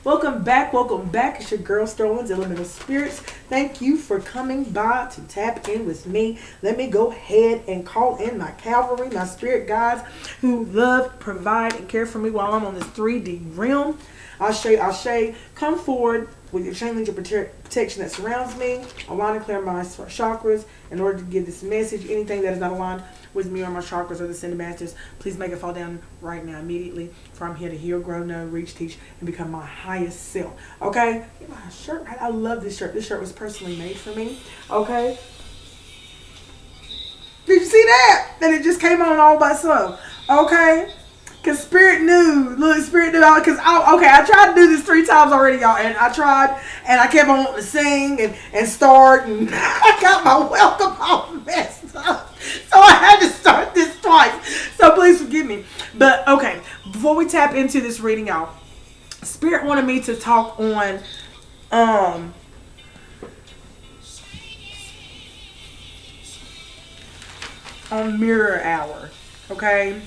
Welcome back. Welcome back. It's your girl Sterling's Elemental Spirits. Thank you for coming by to tap in with me. Let me go ahead and call in my cavalry, my spirit guides who love, provide, and care for me while I'm on this 3D realm. Ashe, come forward with your chain link of protection that surrounds me. Align and clear my chakras in order to give this message. Anything that is not aligned with me or my chakras or the Ascended Masters, please make it fall down right now, immediately. For I'm here to heal, grow, know, reach, teach, and become my highest self. Okay? Get my shirt right. I love this shirt. This shirt was personally made for me. Okay? Did you see that? And it just came on all by itself. Okay? Because Spirit knew. Look, Spirit knew. Because, I tried to do this 3 times already, y'all. And I tried, and I kept on wanting to sing and start. And I got my welcome all messed up. So I had to start this twice. So please forgive me. But, okay. Before we tap into this reading, y'all, Spirit wanted me to talk on mirror hour. Okay?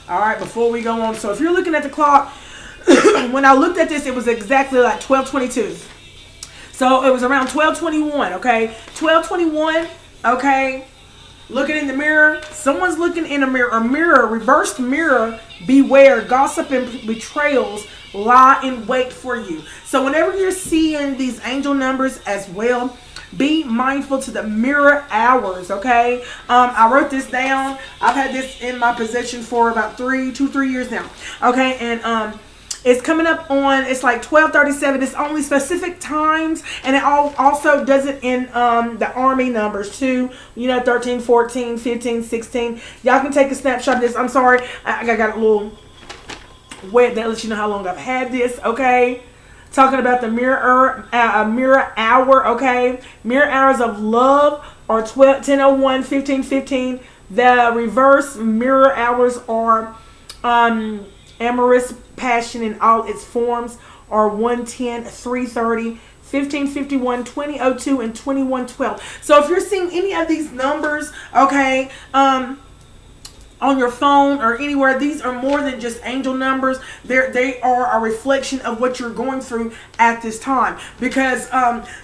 Alright, before we go on. So if you're looking at the clock, when I looked at this, it was exactly like 12:22. So it was around 12:21, okay? 12:21, okay? Looking in the mirror. Someone's looking in a mirror, reversed mirror. Beware, gossip and betrayals lie in wait for you. So whenever you're seeing these angel numbers as well, be mindful to the mirror hours, okay? I wrote this down. I've had this in my possession for about 3 years now, okay? And it's coming up on, it's like 12:37. It's only specific times, and it also does it in the army numbers too. You know, 13, 14, 15, 16. Y'all can take a snapshot of this. I'm sorry, I got a little wet. That lets you know how long I've had this, okay? Talking about the mirror hour, okay? Mirror hours of love are 10:01, 15:15. The reverse mirror hours are amorous passion in all its forms are 1:10, 3:30, 15:51, 20:02, and 21:12. So if you're seeing any of these numbers, okay, on your phone or anywhere, these are more than just angel numbers. They are a reflection of what you're going through at this time. Because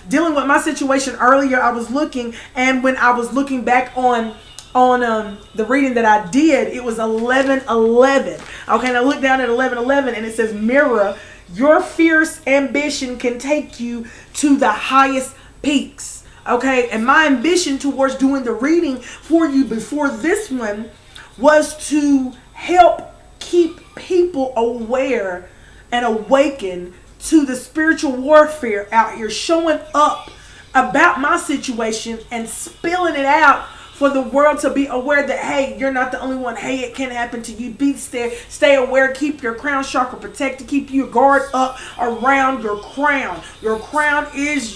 dealing with my situation earlier, I was looking, and when I was looking back on the reading that I did, it was 11:11. Okay, and I looked down at 11:11, and it says, mirror, your fierce ambition can take you to the highest peaks. Okay, and my ambition towards doing the reading for you before this one was to help keep people aware and awakened to the spiritual warfare out here, showing up about my situation and spilling it out for the world to be aware that, hey, you're not the only one. Hey, it can happen to you. Stay aware. Keep your crown chakra protected. Keep your guard up around your crown. Your crown is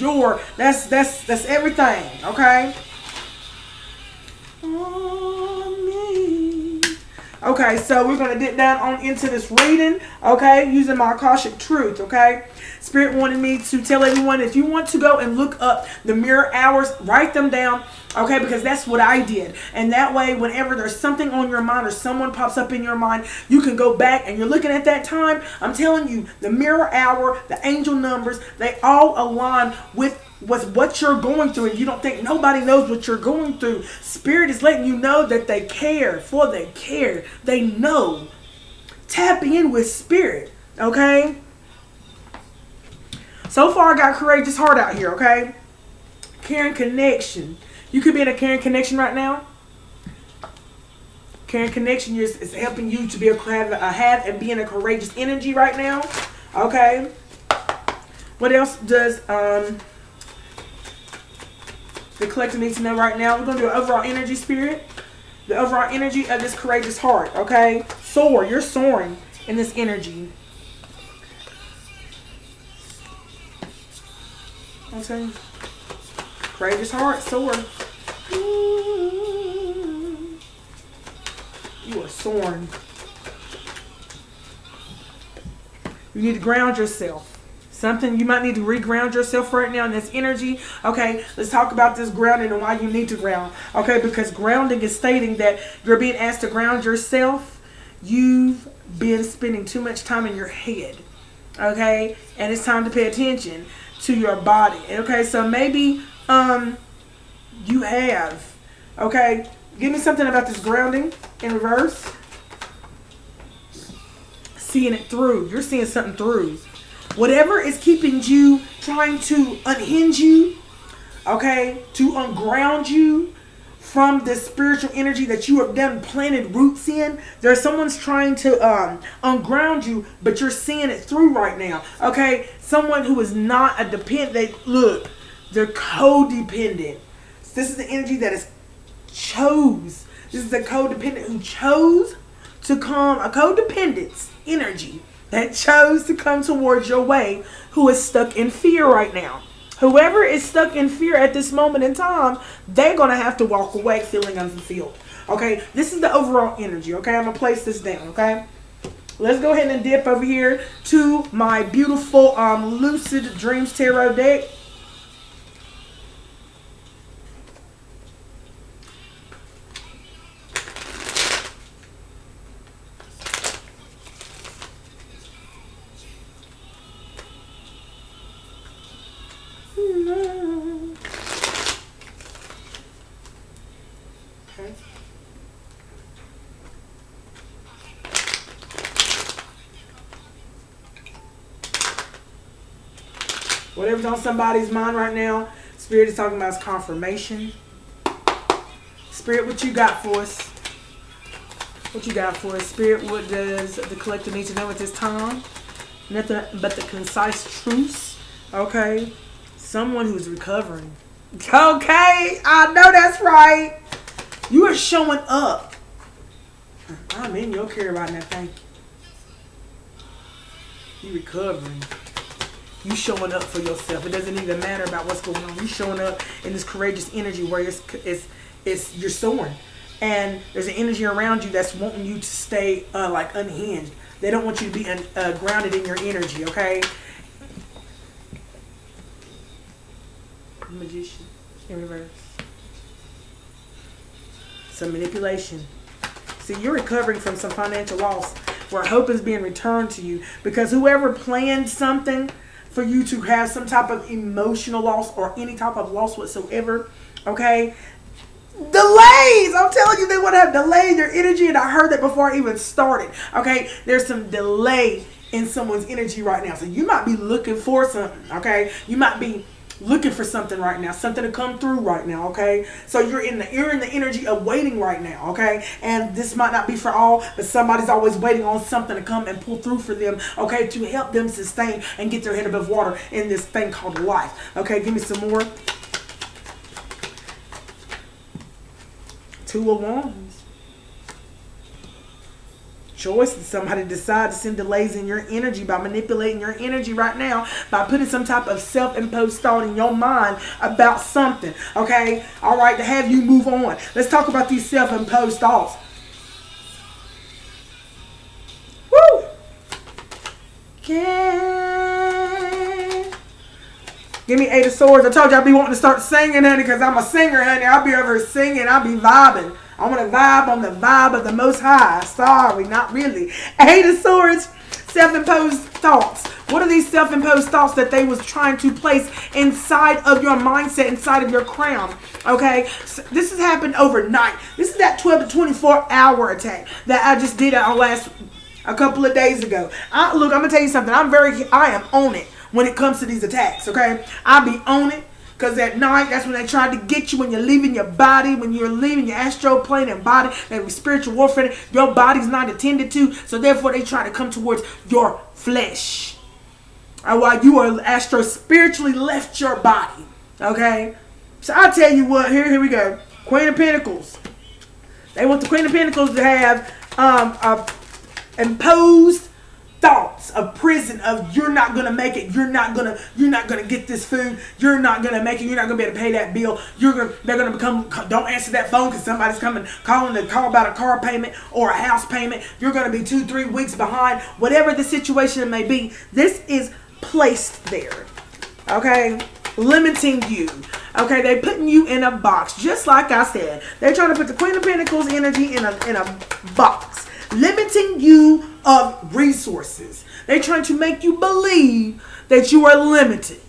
that's everything, okay? Okay, so we're going to dip down on into this reading, okay, using my Akashic Truth, okay? Spirit wanted me to tell everyone, if you want to go and look up the mirror hours, write them down, okay, because that's what I did. And that way, whenever there's something on your mind or someone pops up in your mind, you can go back and you're looking at that time. I'm telling you, the mirror hour, the angel numbers, they all align with what you're going through, and you don't think nobody knows what you're going through. Spirit is letting you know that they care, for they care. They know. Tap in with Spirit, okay? So far, I got courageous heart out here, okay? Caring connection. You could be in a caring connection right now. Caring connection is helping you to be have and be in a courageous energy right now, okay? What else does the collective needs to know right now? We're going to do an overall energy, Spirit. The overall energy of this courageous heart, okay? Soar. You're soaring in this energy. Okay. Courageous heart, soar. You are soaring. You need to ground yourself. Something you might need to re-ground yourself right now in this energy. Okay, let's talk about this grounding and why you need to ground. Okay, because grounding is stating that you're being asked to ground yourself. You've been spending too much time in your head. Okay, and it's time to pay attention to your body. Okay, so maybe you have, okay, give me something about this grounding in reverse. Seeing it through. You're seeing something through. Whatever is keeping you, trying to unhinge you, okay, to unground you from this spiritual energy that you have done planted roots in. There's someone's trying to unground you, but you're seeing it through right now. Okay, someone who is not a dependent. Look, they're codependent. This is the energy that is chose. This is a codependent who chose to come, a codependence energy that chose to come towards your way, who is stuck in fear right now. Whoever is stuck in fear at this moment in time, they're going to have to walk away feeling unfulfilled. Okay, this is the overall energy. Okay, I'm going to place this down. Okay, let's go ahead and dip over here to my beautiful Lucid Dreams Tarot deck. Whatever's on somebody's mind right now, Spirit is talking about is confirmation. Spirit, what you got for us? What you got for us? Spirit, what does the collective need to know at this time? Nothing but the concise truths. Okay. Someone who's recovering. Okay. I know that's right. You are showing up. I'm in your care right now. Thank you. You recovering. You showing up for yourself. It doesn't even matter about what's going on. You showing up in this courageous energy where you're soaring, and there's an energy around you that's wanting you to stay like unhinged. They don't want you to be grounded in your energy. Okay. Magician in reverse. Some manipulation. See, you're recovering from some financial loss where hope is being returned to you, because whoever planned something for you to have some type of emotional loss or any type of loss whatsoever, okay? Delays! I'm telling you, they want to have delayed your energy, and I heard that before I even started, okay? There's some delay in someone's energy right now. So you might be looking for something, okay? You might be looking for something right now, something to come through right now, okay? So you're in the energy of waiting right now, okay? And this might not be for all, but somebody's always waiting on something to come and pull through for them, okay, to help them sustain and get their head above water in this thing called life. Okay, give me some more. Two of Wands. Choice. Somebody decide to send delays in your energy by manipulating your energy right now, by putting some type of self-imposed thought in your mind about something. Okay, all right, to have you move on. Let's talk about these self-imposed thoughts. Woo! Okay. Give me Eight of Swords. I told you I'd be wanting to start singing, honey, because I'm a singer, honey. I'll be over singing. I'll be vibing. I want to vibe on the vibe of the Most High. Sorry, not really. Eight of Swords, self-imposed thoughts. What are these self-imposed thoughts that they was trying to place inside of your mindset, inside of your crown? Okay, so this has happened overnight. This is that 12 to 24 hour attack that I just did a couple of days ago. Look, I'm gonna tell you something. I am on it when it comes to these attacks. Okay, I be on it. Because at night, that's when they try to get you when you're leaving your body, when you're leaving your astral plane and body, and spiritual warfare. Your body's not attended to, so therefore they try to come towards your flesh. While you are astro spiritually left your body. Okay? So I'll tell you what, here we go. Queen of Pentacles. They want the Queen of Pentacles to have imposed thoughts of prison, of you're not gonna make it, you're not gonna get this food, you're not gonna make it, you're not gonna be able to pay that bill, they're gonna become, don't answer that phone because somebody's calling to call about a car payment or a house payment, you're gonna be 2-3 weeks behind, whatever the situation may be. This is placed there, okay, limiting you. Okay, they putting you in a box, just like I said. They're trying to put the Queen of Pentacles energy in a box, limiting you of resources. They're trying to make you believe that you are limited.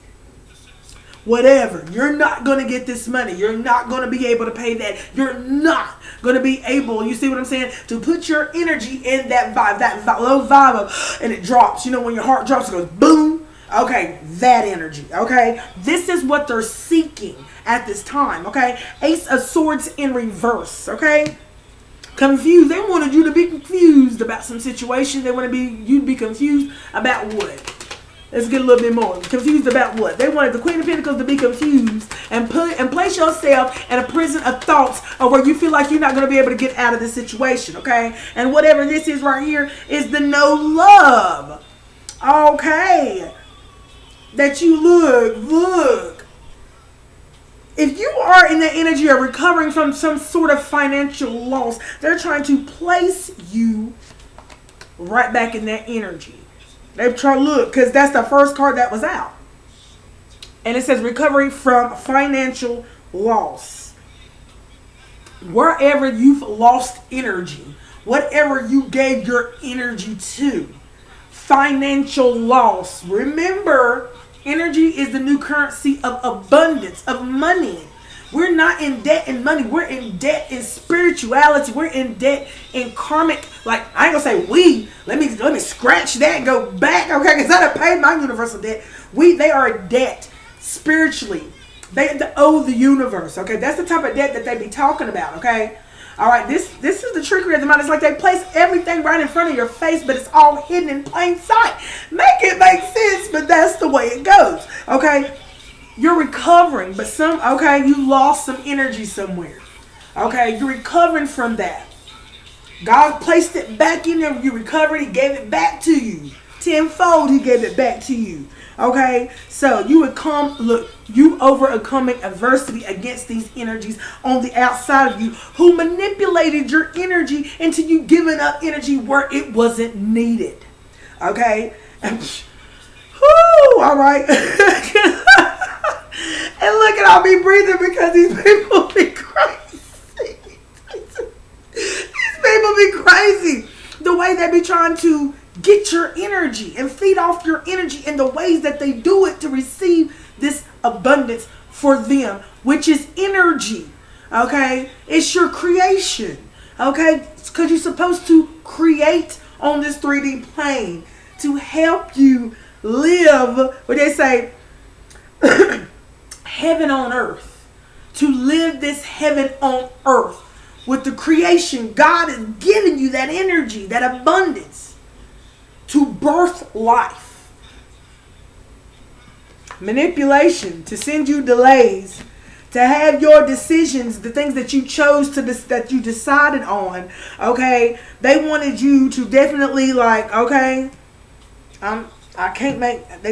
Whatever. You're not going to get this money. You're not going to be able to pay that. You're not going to be able, you see what I'm saying, to put your energy in that vibe, low vibe of, and it drops. You know, when your heart drops, it goes boom. Okay, that energy. Okay, this is what they're seeking at this time. Okay, Ace of Swords in reverse. Okay, confused. They wanted you to be confused about some situation. They want you to be confused about what? Let's get a little bit more. Confused about what? They wanted the Queen of Pentacles to be confused and place yourself in a prison of thoughts of where you feel like you're not going to be able to get out of the situation, okay? And whatever this is right here is the no love, okay? That you look. If you are in the energy of recovering from some sort of financial loss, they're trying to place you right back in that energy. They're trying to look, because that's the first card that was out. And it says recovery from financial loss. Wherever you've lost energy, whatever you gave your energy to, financial loss. Remember, energy is the new currency of abundance, of money. We're not in debt in money. We're in debt in spirituality. We're in debt in karmic. Like, I ain't gonna say we. Let me scratch that and go back, okay? Because I done paid my universal debt. They are in debt spiritually. They owe the universe, okay? That's the type of debt that they be talking about, okay? All right, this is the trickery of the mind. It's like they place everything right in front of your face, but it's all hidden in plain sight. Make it make sense, but that's the way it goes, okay? You're recovering, but you lost some energy somewhere. Okay, you're recovering from that. God placed it back in there. You recovered, He gave it back to you. Tenfold, He gave it back to you. Okay, so you overcoming adversity against these energies on the outside of you who manipulated your energy into you giving up energy where it wasn't needed. Okay, all right. And look at I'll be breathing because these people be crazy. These people be crazy. The way they be trying to get your energy and feed off your energy in the ways that they do it to receive this abundance for them, which is energy. Okay? It's your creation. Okay? Because you're supposed to create on this 3D plane to help you live, what they say, heaven on earth. To live this heaven on earth with the creation. God is giving you that energy, that abundance to birth life. Manipulation to send you delays, to have your decisions, the things that you chose to that you decided on. Okay, they wanted you to definitely they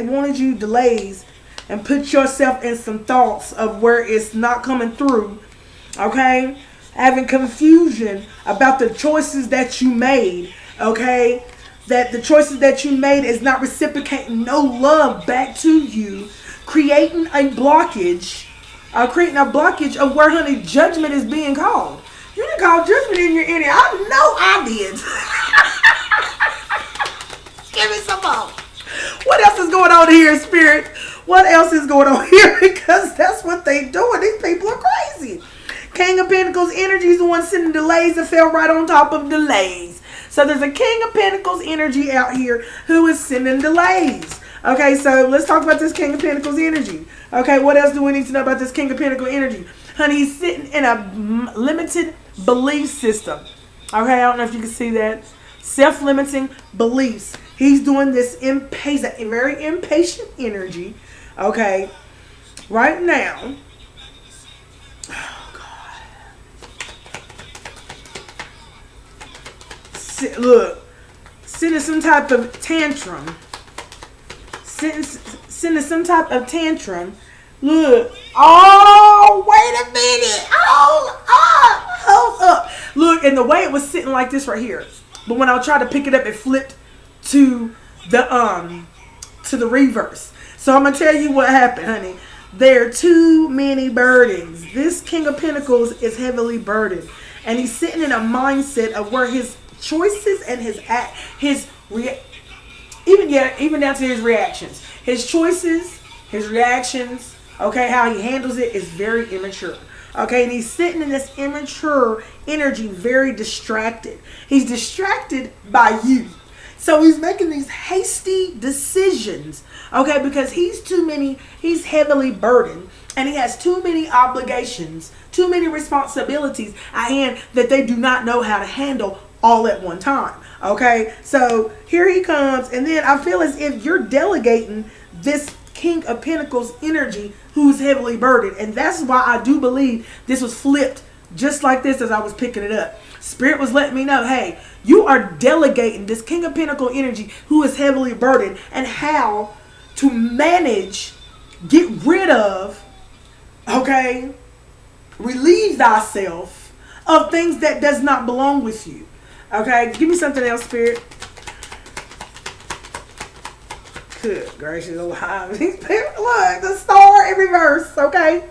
wanted you delays and put yourself in some thoughts of where it's not coming through. Okay? Having confusion about the choices that you made. Okay? That the choices that you made is not reciprocating no love back to you. Creating a blockage. Creating a blockage of where, honey, judgment is being called. You didn't call judgment in your energy. I know I did. Give me some more. What else is going on here, Spirit? What else is going on here? Because that's what they doing. These people are crazy. King of Pentacles energy is the one sending delays and fell right on top of delays. So there's a King of Pentacles energy out here who is sending delays. Okay, so let's talk about this King of Pentacles energy. Okay, what else do we need to know about this King of Pentacles energy? Honey, he's sitting in a limited belief system. Okay, I don't know if you can see that. Self-limiting beliefs. He's doing this very impatient energy. Okay, right now. Oh God. Look, sending some type of tantrum. Sending some type of tantrum. Look. Oh, wait a minute. Hold up. Look, and the way it was sitting like this right here. But when I tried to pick it up, it flipped to the reverse. So I'm gonna tell you what happened, honey. There are too many burdens. This King of Pentacles is heavily burdened, and he's sitting in a mindset of where his choices and even down to his reactions. His choices, his reactions, okay, how he handles it is very immature. Okay, and he's sitting in this immature energy, very distracted. He's distracted by you. So he's making these hasty decisions, okay, because he's heavily burdened, and he has too many obligations, too many responsibilities at hand that they do not know how to handle all at one time. Okay, so here he comes, and then I feel as if you're delegating this King of Pentacles energy who's heavily burdened, and that's why I do believe this was flipped just like this as I was picking it up. Spirit was letting me know, hey, you are delegating this King of Pentacles energy who is heavily burdened and how to manage, get rid of, okay, relieve thyself of things that does not belong with you. Okay, give me something else, Spirit. Good gracious alive. Look, the star in reverse, okay?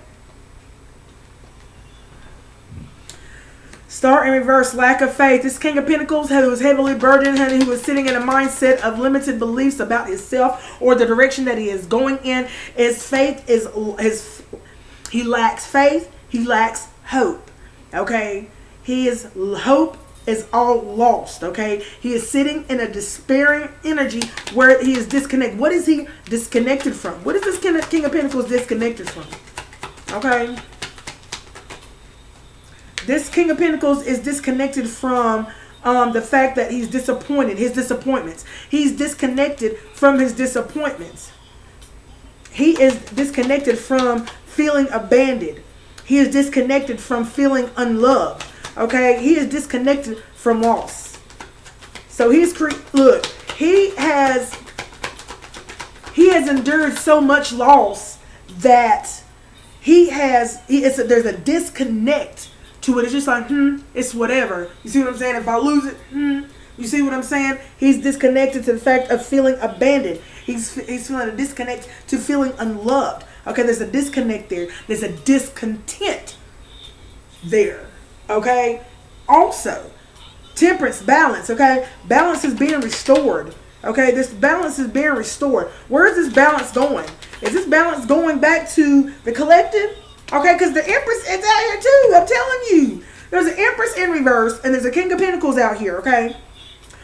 Star in reverse, lack of faith. This King of Pentacles who was heavily burdened, honey, who was sitting in a mindset of limited beliefs about himself or the direction that he is going in. He lacks faith. He lacks hope. Okay? Hope is all lost. Okay? He is sitting in a despairing energy where he is disconnected. What is he disconnected from? What is this King of Pentacles disconnected from? Okay? This King of Pentacles is disconnected from the fact that he's disappointed, his disappointments. He's disconnected from his disappointments. He is disconnected from feeling abandoned. He is disconnected from feeling unloved. Okay? He is disconnected from loss. So he has endured so much loss that there's a disconnect to it. It's just like, it's whatever. You see what I'm saying? If I lose it, you see what I'm saying? He's disconnected to the fact of feeling abandoned. He's feeling a disconnect to feeling unloved. Okay, there's a disconnect there. There's a discontent there. Okay? Also, temperance, balance. Okay? Balance is being restored. Okay? This balance is being restored. Where is this balance going? Is this balance going back to the collective? Okay, because the Empress is out here too. I'm telling you. There's an Empress in reverse, and there's a King of Pentacles out here, okay?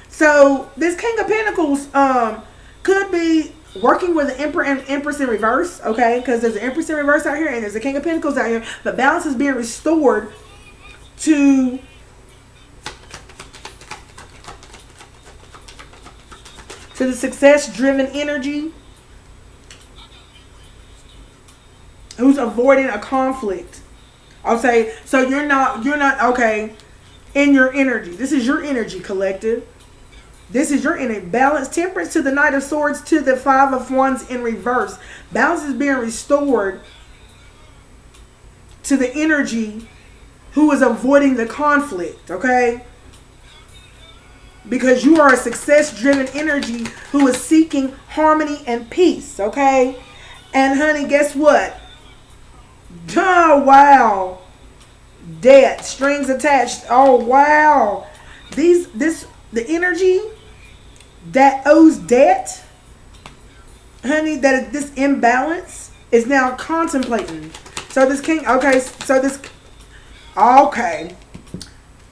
So, this King of Pentacles could be working with an Emperor and Empress in reverse, okay? Because there's an Empress in reverse out here, and there's a King of Pentacles out here. The balance is being restored to the success-driven energy who's avoiding a conflict. I'll say, so you're not okay in your energy. This is your energy, collective. This is your energy. Balance, temperance to the Knight of Swords to the Five of Wands in reverse. Balance is being restored to the energy who is avoiding the conflict, okay? Because you are a success-driven energy who is seeking harmony and peace, okay? And honey, guess what? Oh, wow. Debt, strings attached. Oh, wow. The energy that owes debt, honey, that this imbalance is now contemplating. So this king, okay,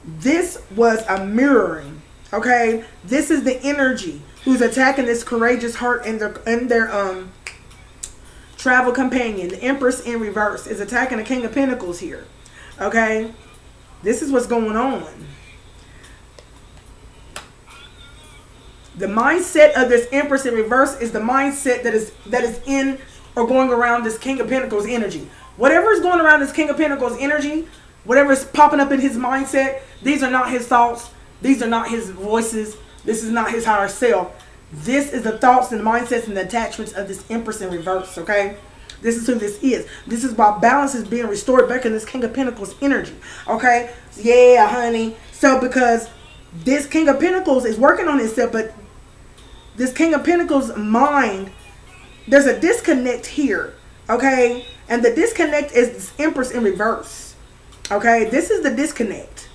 this was a mirroring, okay? This is the energy who's attacking this courageous heart and their travel companion. The Empress in reverse is attacking the King of Pentacles here. Okay? This is what's going on. The mindset of this Empress in reverse is the mindset that is in or going around this King of Pentacles energy. Whatever is going around this King of Pentacles energy, whatever is popping up in his mindset, these are not his thoughts. These are not his voices. This is not his higher self. This is the thoughts and mindsets and the attachments of this Empress in reverse, okay? This is who this is. This is why balance is being restored back in this King of Pentacles energy, okay? Yeah, honey. So because this King of Pentacles is working on himself, but this King of Pentacles mind, there's a disconnect here, okay? And the disconnect is this Empress in reverse, okay? This is the disconnect.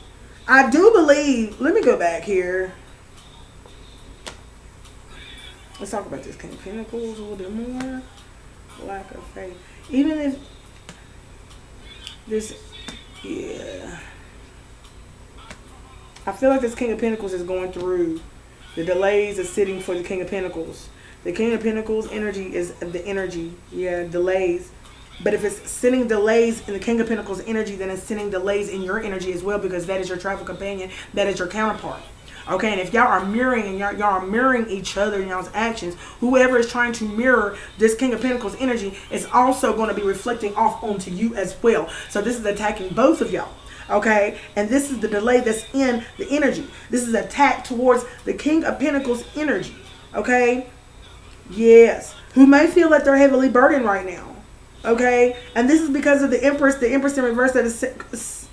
I do believe, let me go back here. Let's talk about this King of Pentacles a little bit more. Lack of faith. Even if this, yeah. I feel like this King of Pentacles is going through the delays of sitting for the King of Pentacles. The King of Pentacles energy is the energy. Yeah, delays. But if it's sending delays in the King of Pentacles energy, then it's sending delays in your energy as well, because that is your travel companion. That is your counterpart. Okay, and if y'all are mirroring and y'all are mirroring each other in y'all's actions, whoever is trying to mirror this King of Pentacles energy is also going to be reflecting off onto you as well. So this is attacking both of y'all. Okay, and this is the delay that's in the energy. This is attack towards the King of Pentacles energy. Okay, yes, who may feel that they're heavily burdened right now. Okay, and this is because of the Empress in reverse that is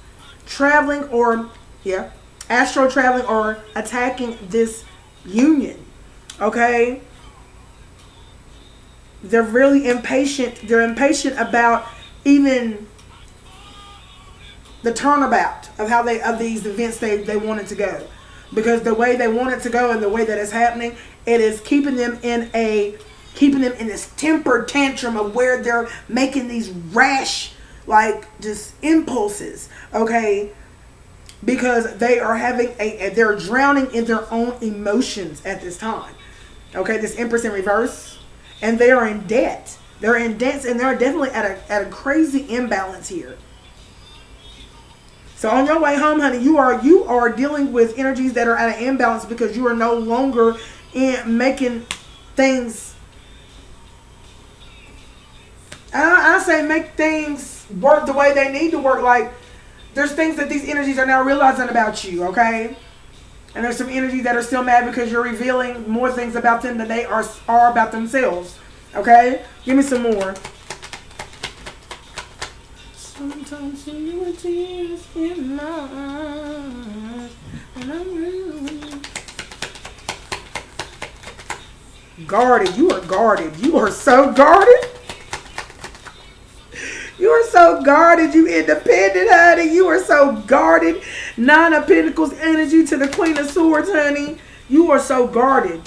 traveling, or yeah, astral traveling or attacking this union. Okay, they're really impatient. They're impatient about even the turnabout of how of these events they want it to go, because the way they want it to go and the way that it's happening, it is keeping them in this temper tantrum of where they're making these rash, like, just impulses. Okay, because they are having they're drowning in their own emotions at this time. Okay, this Empress in reverse, and they are in debt. They're in debt, and they're definitely at a crazy imbalance here. So on your way home, honey, you are dealing with energies that are at an imbalance, because you are no longer making things. I say make things work the way they need to work. Like, there's things that these energies are now realizing about you, okay? And there's some energies that are still mad because you're revealing more things about them than they are about themselves, okay? Give me some more. Sometimes you were tears in my eyes, and I'm really guarded. You are guarded. You are so guarded. You are so guarded. You independent, honey. You are so guarded. Nine of Pentacles energy to the Queen of Swords, honey. You are so guarded.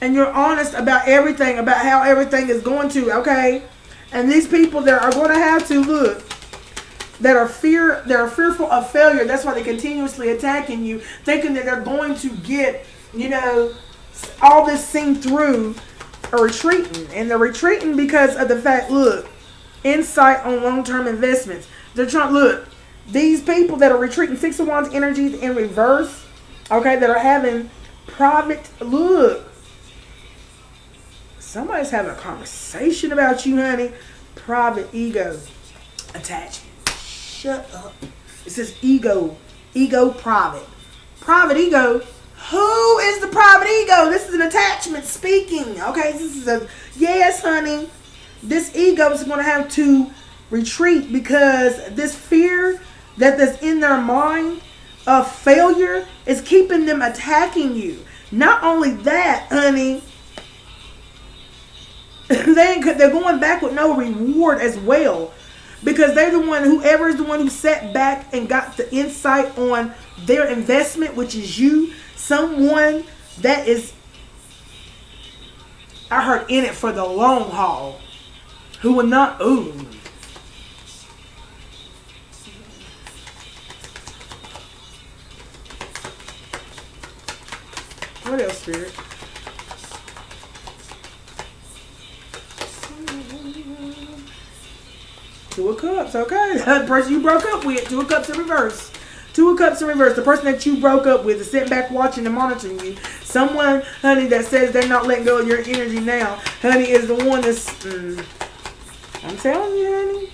And you're honest about everything, about how everything is going to, okay? And these people that are going to have to look, that are fearful of failure. That's why they're continuously attacking you, thinking that they're going to get, all this seen through, are retreating. And they're retreating because of the fact, look, insight on long-term investments. They're trying, look, these people that are retreating, Six of Wands energies in reverse, okay, that are having private, look, somebody's having a conversation about you, honey. Private ego attachment. Shut up. It says ego private. Private ego. Who is the private ego? This is an attachment speaking. Okay, this is yes, honey. This ego is going to have to retreat, because this fear that's in their mind of failure is keeping them attacking you. Not only that, honey, they're going back with no reward as well, because they're the one, whoever is the one who sat back and got the insight on their investment, which is you, someone that is, I heard, in it for the long haul, who will not, ooh. What else, Spirit? Two of Cups, okay. The person you broke up with, Two of Cups in reverse. Two of Cups in reverse. The person that you broke up with is sitting back watching and monitoring you. Someone, honey, that says they're not letting go of your energy now, honey, is the one that's, I'm telling you, honey.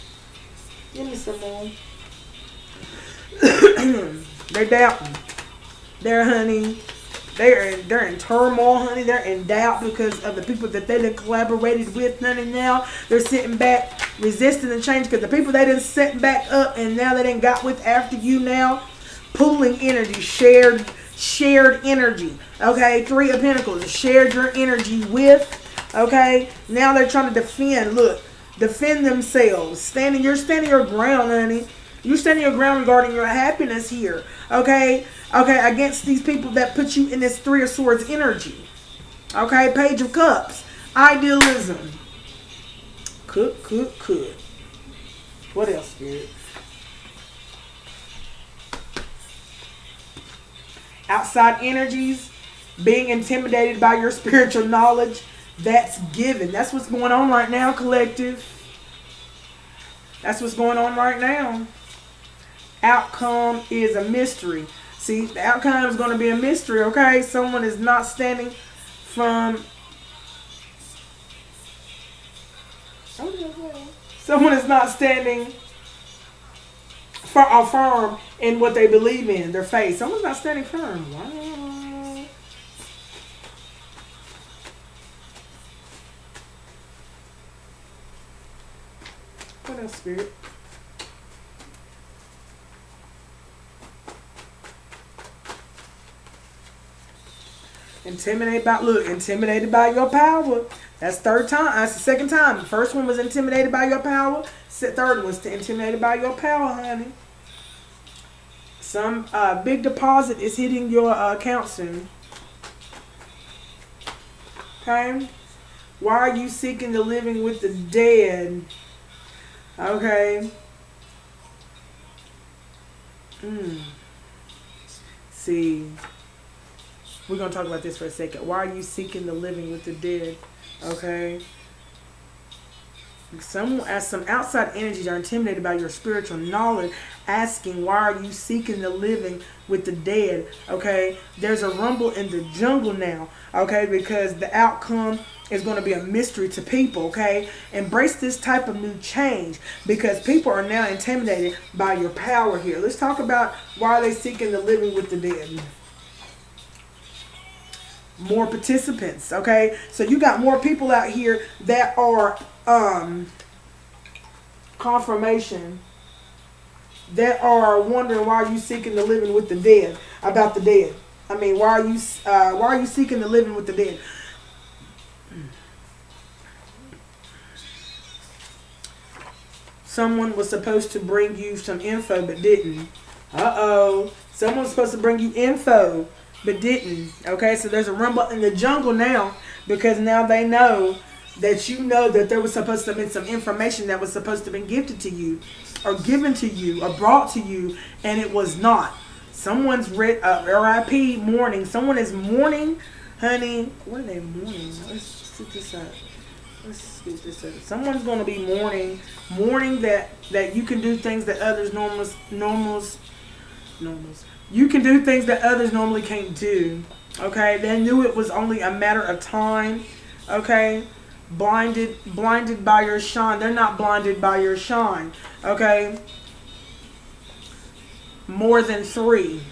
Give me some more. They're doubting. They're in turmoil, honey. They're in doubt because of the people that they done collaborated with, honey. Now they're sitting back, resisting the change, because the people they done set back up and now they done got with after you now, pooling energy, shared energy. Okay, Three of Pentacles, shared your energy with. Okay, now they're trying to defend. Look, defend themselves. You're standing your ground, honey. You stand your ground regarding your happiness here. Okay? Okay, against these people that put you in this Three of Swords energy. Okay, Page of Cups. Idealism. Could. What else, Spirit? Outside energies. Being intimidated by your spiritual knowledge. That's given. That's what's going on right now, collective. That's what's going on right now. Outcome is a mystery. See, the outcome is going to be a mystery, okay? Someone is not standing from... Someone is not standing firm in what they believe in, their faith. Someone's not standing firm. Wow. What else, Spirit? Intimidated by your power. That's third time. That's the second time. The first one was intimidated by your power. The third one was intimidated by your power, honey. Some big deposit is hitting your account soon. Okay? Why are you seeking the living with the dead? Okay. See. We're going to talk about this for a second. Why are you seeking the living with the dead? Okay. Some outside energies are intimidated by your spiritual knowledge, asking, why are you seeking the living with the dead? Okay. There's a rumble in the jungle now. Okay. Because the outcome is going to be a mystery to people. Okay. Embrace this type of new change because people are now intimidated by your power here. Let's talk about why are they seeking the living with the dead. More participants, okay? So you got more people out here that are confirmation, that are wondering why are you seeking the living with the dead, about the dead. I mean, why are you seeking the living with the dead? Someone was supposed to bring you some info but didn't. Someone was supposed to bring you info but didn't. Okay, so there's a rumble in the jungle now because now they know that there was supposed to have been some information that was supposed to have been gifted to you or given to you or brought to you, and it was not. Someone's RIP mourning. Someone is mourning, honey. What are they mourning? Let's sit this up. Let's get this up. Someone's going to be mourning that you can do things that others normals. You can do things that others normally can't do. Okay, they knew it was only a matter of time. Okay, blinded by your shine. They're not blinded by your shine. Okay, more than 3.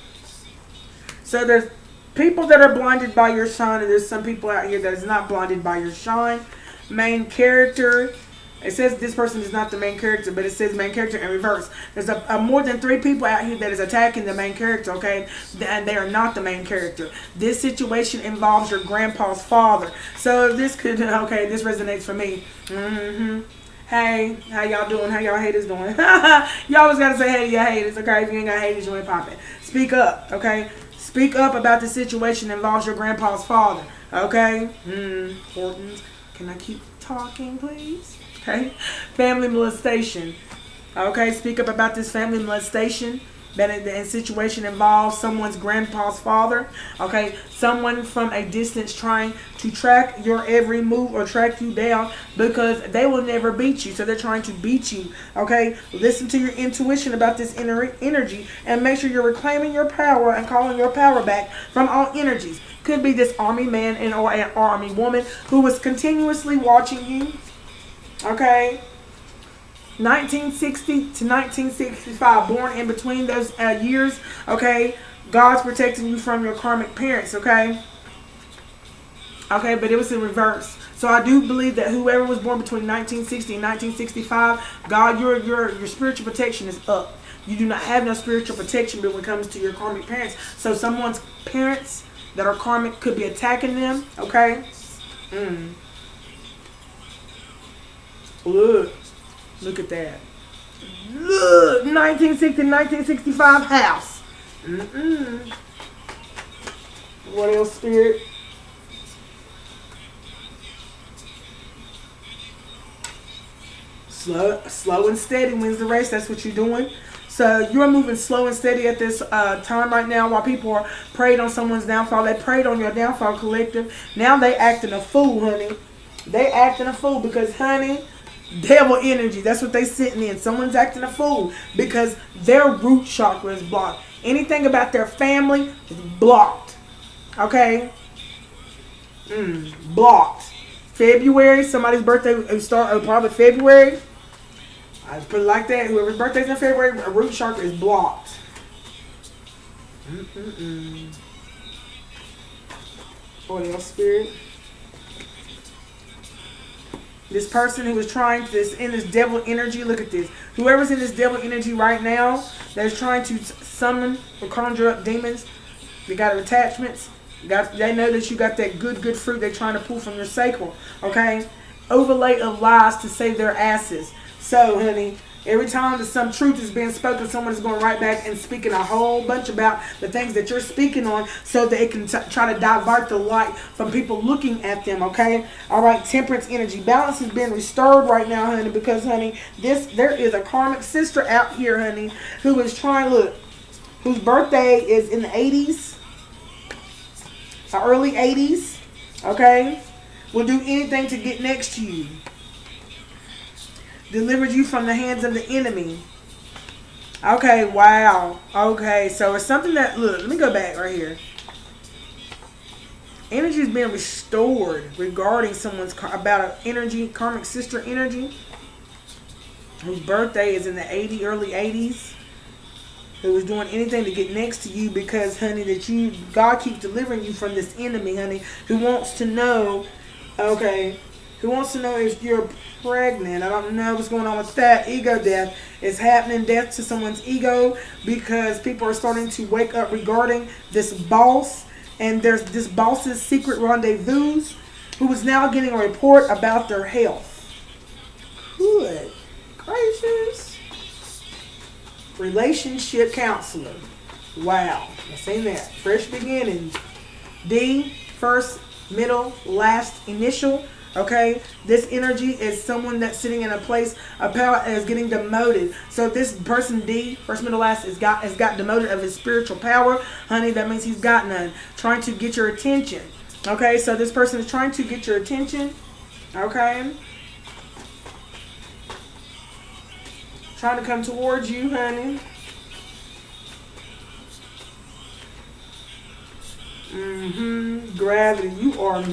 So there's people that are blinded by your shine, and there's some people out here that is not blinded by your shine. Main character. It says this person is not the main character, but it says main character in reverse. There's a more than 3 people out here that is attacking the main character, okay? And they are not the main character. This situation involves your grandpa's father. So this could, okay, this resonates for me. Hey, how y'all doing? How y'all haters doing? You always got to say hey to your haters, okay? If you ain't got haters, you ain't popping. Speak up, okay? Speak up about the situation that involves your grandpa's father, okay? Important. Can I keep talking, please? Okay, family molestation. Okay, speak up about this family molestation. That the situation involves someone's grandpa's father. Okay, someone from a distance trying to track your every move or track you down because they will never beat you. So they're trying to beat you. Okay, listen to your intuition about this energy and make sure you're reclaiming your power and calling your power back from all energies. Could be this army man or an army woman who was continuously watching you. Okay, 1960 to 1965, born in between those years. Okay, God's protecting you from your karmic parents. Okay, but it was in reverse. So I do believe that whoever was born between 1960 and 1965, God, your spiritual protection is up. You do not have no spiritual protection when it comes to your karmic parents. So someone's parents that are karmic could be attacking them. Okay. Look at that. Look, 1960, 1965 house. What else, Spirit? Slow and steady wins the race. That's what you're doing. So you're moving slow and steady at this time right now while people are prayed on someone's downfall. They prayed on your downfall, collective. Now they acting a fool, honey. They acting a fool because, honey, devil energy. That's what they sitting in. Someone's acting a fool because their root chakra is blocked. Anything about their family is blocked. Okay? Blocked. February, somebody's birthday probably February. I put it like that. Whoever's birthday's in February, a root chakra is blocked. What else, Spirit? This person who is trying to, in this devil energy, look at this. Whoever's in this devil energy right now that is trying to summon or conjure up demons, they got attachments. They know that you got that good fruit they're trying to pull from your sacral. Okay? Overlay of lies to save their asses. So, honey, every time that some truth is being spoken, someone is going right back and speaking a whole bunch about the things that you're speaking on so that it can try to divert the light from people looking at them, okay? All right, temperance energy. Balance is being restored right now, honey, because, honey, there is a karmic sister out here, honey, who is trying, look, whose birthday is in the 80s, early 80s, okay? Will do anything to get next to you. Delivered you from the hands of the enemy. Okay, wow. Okay, so it's something that, look, let me go back right here. Energy is being restored regarding someone's, about an energy, karmic sister energy, whose birthday is in the early 80s, who was doing anything to get next to you because, honey, God keeps delivering you from this enemy, honey, who wants to know, okay, who wants to know if you're pregnant. I don't know what's going on with that. Ego death is happening. Death to someone's ego because people are starting to wake up regarding this boss. And there's this boss's secret rendezvous who is now getting a report about their health. Good gracious. Relationship counselor. Wow. I've seen that. Fresh beginnings. D, first, middle, last, initial. Okay, this energy is someone that's sitting in a place of power and is getting demoted. So this person D, first, middle, last, has got demoted of his spiritual power. Honey, that means he's got none. Trying to get your attention. Okay, so this person is trying to get your attention. Okay. Trying to come towards you, honey. Gravity. You are,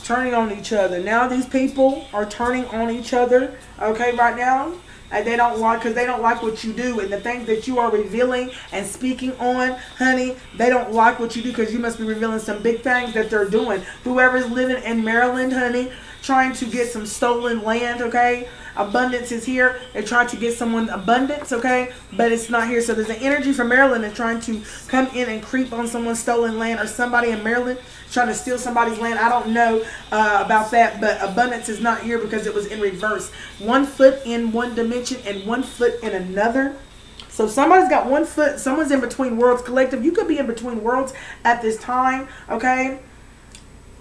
turning on each other. Now these people are turning on each other, okay, right now. And they don't like, because they don't like what you do. And the things that you are revealing and speaking on, honey, they don't like what you do because you must be revealing some big things that they're doing. Whoever's living in Maryland, honey, trying to get some stolen land, okay? Abundance is here. They're trying to get someone abundance, okay? But it's not here. So there's an energy from Maryland that's trying to come in and creep on someone's stolen land, or somebody in Maryland trying to steal somebody's land. I don't know about that, but abundance is not here because it was in reverse. 1 foot in one dimension and 1 foot in another. So somebody's got 1 foot. Someone's in between worlds, collective. You could be in between worlds at this time, okay?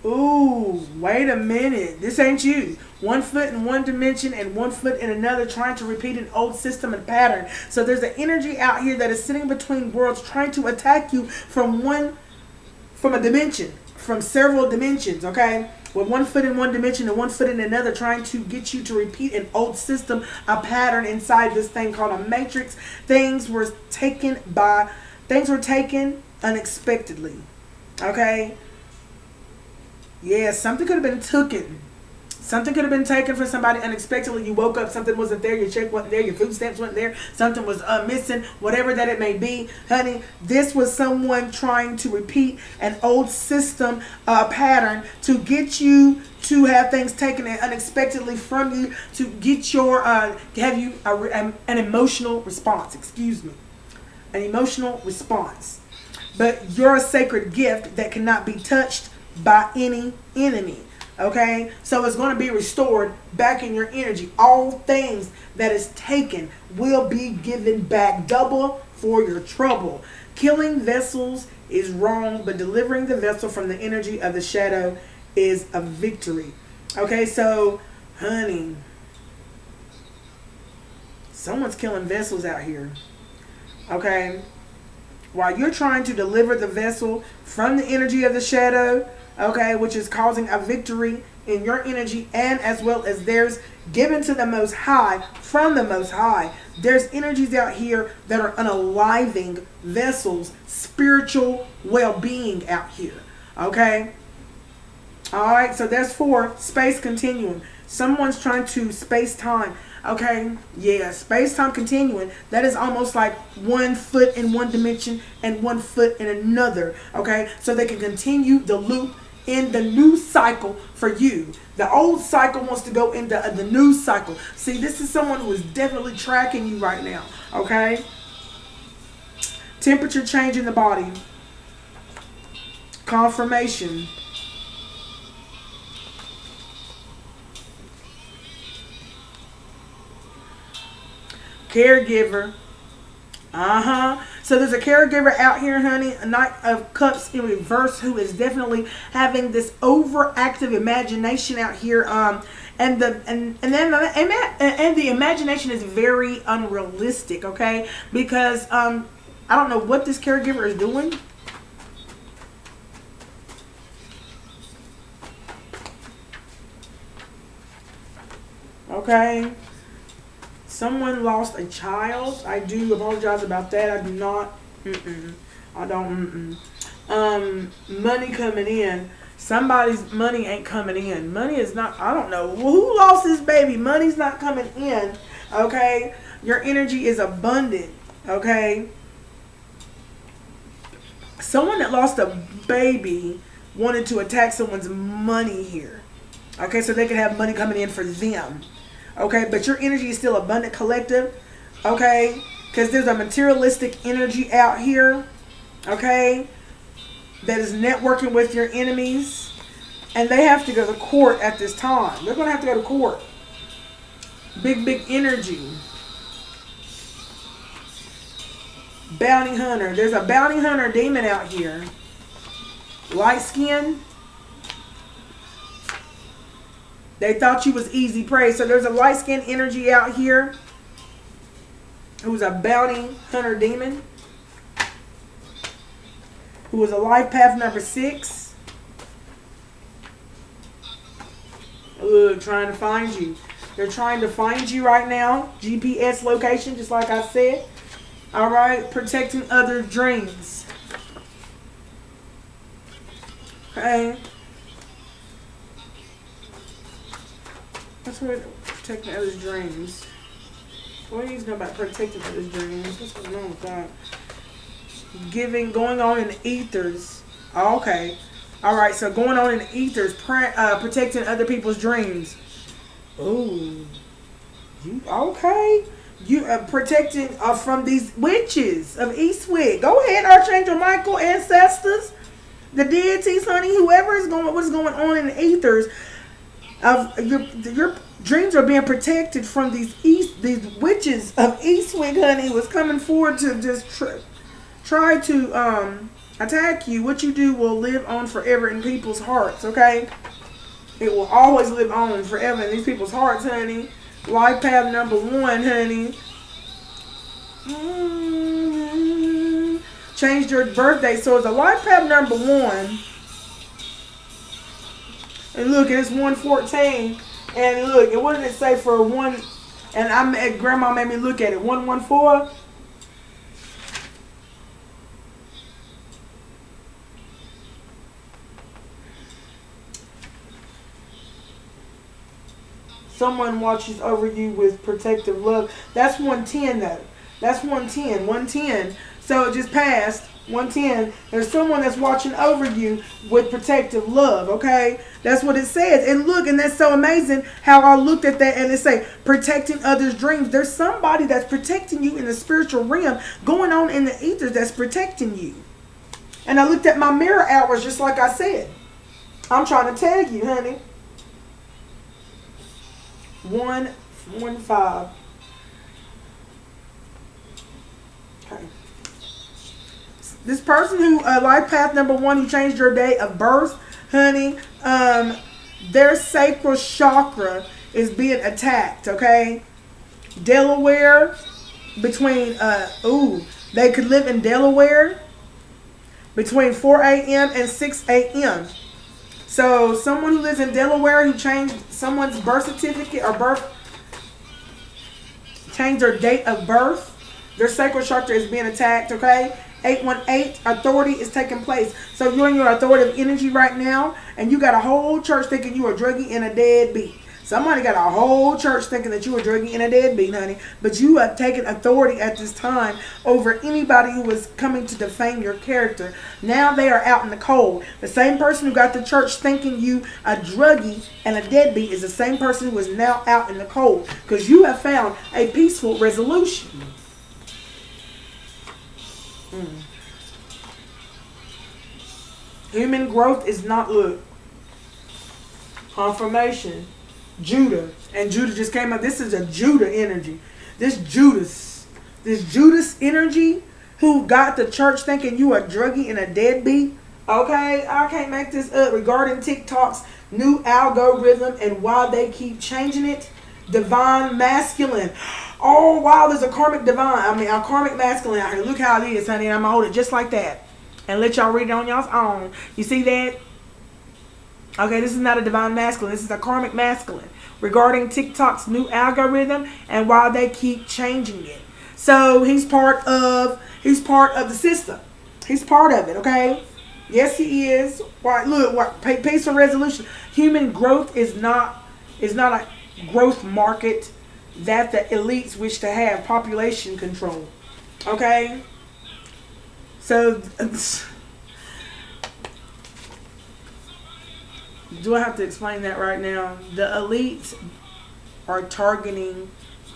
Ooh, wait a minute. This ain't you. 1 foot in one dimension and 1 foot in another, trying to repeat an old system and pattern. So there's an energy out here that is sitting between worlds, trying to attack you from a dimension, from several dimensions, okay? With 1 foot in one dimension and 1 foot in another, trying to get you to repeat an old system, a pattern inside this thing called a matrix. Things were taken unexpectedly, okay? Yeah, something could have been taken. Something could have been taken from somebody unexpectedly. You woke up, something wasn't there, your check wasn't there, your food stamps weren't there, something was missing, whatever that it may be. Honey, this was someone trying to repeat an old system pattern to get you to have things taken unexpectedly from you, to get your, have you an emotional response, excuse me. An emotional response. But you're a sacred gift that cannot be touched by any enemy. Okay, so it's going to be restored back in your energy. All things that is taken will be given back double for your trouble. Killing vessels is wrong, but delivering the vessel from the energy of the shadow is a victory. Okay, so honey, someone's killing vessels out here. Okay, while you're trying to deliver the vessel from the energy of the shadow, okay, which is causing a victory in your energy and as well as theirs, given to the Most High from the Most High. There's energies out here that are unaliving vessels, spiritual well-being out here. Okay, all right, so that's for space continuum. Someone's trying to space time. Okay, yeah, space-time continuing. That is almost like 1 foot in one dimension and 1 foot in another. Okay, so they can continue the loop in the new cycle for you. The old cycle wants to go into the new cycle. See, this is someone who is definitely tracking you right now. Okay, temperature change in the body. Confirmation. Caregiver. So there's a caregiver out here, honey. A Knight of Cups in reverse who is definitely having this overactive imagination out here. And the imagination is very unrealistic. Okay, because I don't know what this caregiver is doing. Okay. Someone lost a child. I do apologize about that. I do not. I don't. Money coming in. Somebody's money ain't coming in. Money is not. I don't know. Well, who lost his baby? Money's not coming in. Okay. Your energy is abundant. Okay. Someone that lost a baby wanted to attack someone's money here. Okay, so they can have money coming in for them. Okay, but your energy is still abundant, collective. Okay, because there's a materialistic energy out here. Okay, that is networking with your enemies. And they have to go to court at this time. They're going to have to go to court. Big energy. Bounty hunter. There's a bounty hunter demon out here. Light skin. They thought you was easy prey. So there's a light skin energy out here who's a bounty hunter demon. Who was a life path number 6. Trying to find you. They're trying to find you right now. GPS location, just like I said. Alright, protecting other dreams. Okay. That's what protecting others' dreams. What do you know about protecting others' dreams? What's going on with that? Going on in the ethers. Oh, okay. Alright, so going on in the ethers, protecting other people's dreams. Ooh. Okay. You are protecting from these witches of Eastwick. Go ahead, Archangel Michael, ancestors, the deities, honey, whoever is what's going on in the ethers. Your dreams are being protected from these witches of Eastwick, honey, was coming forward to just try to attack you. What you do will live on forever in people's hearts, okay? It will always live on forever in these people's hearts, honey. Life path number 1, honey. Changed your birthday. So it's a life path number 1. And look, it's 114. And look, and what did it say for 1? And Grandma made me look at it. 114. Someone watches over you with protective love. That's 110 though. That's 110. 110. So it just passed. 110. There's someone that's watching over you with protective love. Okay? That's what it says. And look, and that's so amazing how I looked at that and it say protecting others' dreams. There's somebody that's protecting you in the spiritual realm going on in the ethers that's protecting you. And I looked at my mirror hours just like I said. I'm trying to tell you, honey. 115. Okay. This person who life path number 1 who changed your date of birth, honey, their sacral chakra is being attacked. Okay, Delaware between they could live in Delaware between 4 a.m. and 6 a.m. So someone who lives in Delaware who changed someone's birth certificate or changed their date of birth, their sacral chakra is being attacked. Okay, 818 authority is taking place. So you're in your authoritative energy right now, and you got a whole church thinking you are druggy and a deadbeat. Somebody got a whole church thinking that you are druggy and a deadbeat, honey. But you have taken authority at this time over anybody who was coming to defame your character. Now they are out in the cold. The same person who got the church thinking you a druggy and a deadbeat is the same person who is now out in the cold. Because you have found a peaceful resolution. Human growth is not, look, confirmation. Judah. And Judah just came up. This is a Judah energy. This Judas energy who got the church thinking you a druggie and a deadbeat. Okay, I can't make this up. Regarding TikTok's new algorithm and why they keep changing it. Divine masculine. Oh, wow, there's a karmic divine. A karmic masculine out here. Look how it is, honey. I'm going to hold it just like that. And let y'all read it on y'all's own. You see that? Okay, this is not a divine masculine. This is a karmic masculine. Regarding TikTok's new algorithm and why they keep changing it. So he's part of the system. He's part of it, okay? Yes, he is. Why, look, peaceful resolution. Human growth is not a growth market that the elites wish to have. Population control. Okay? So do I have to explain that right now? The elites are targeting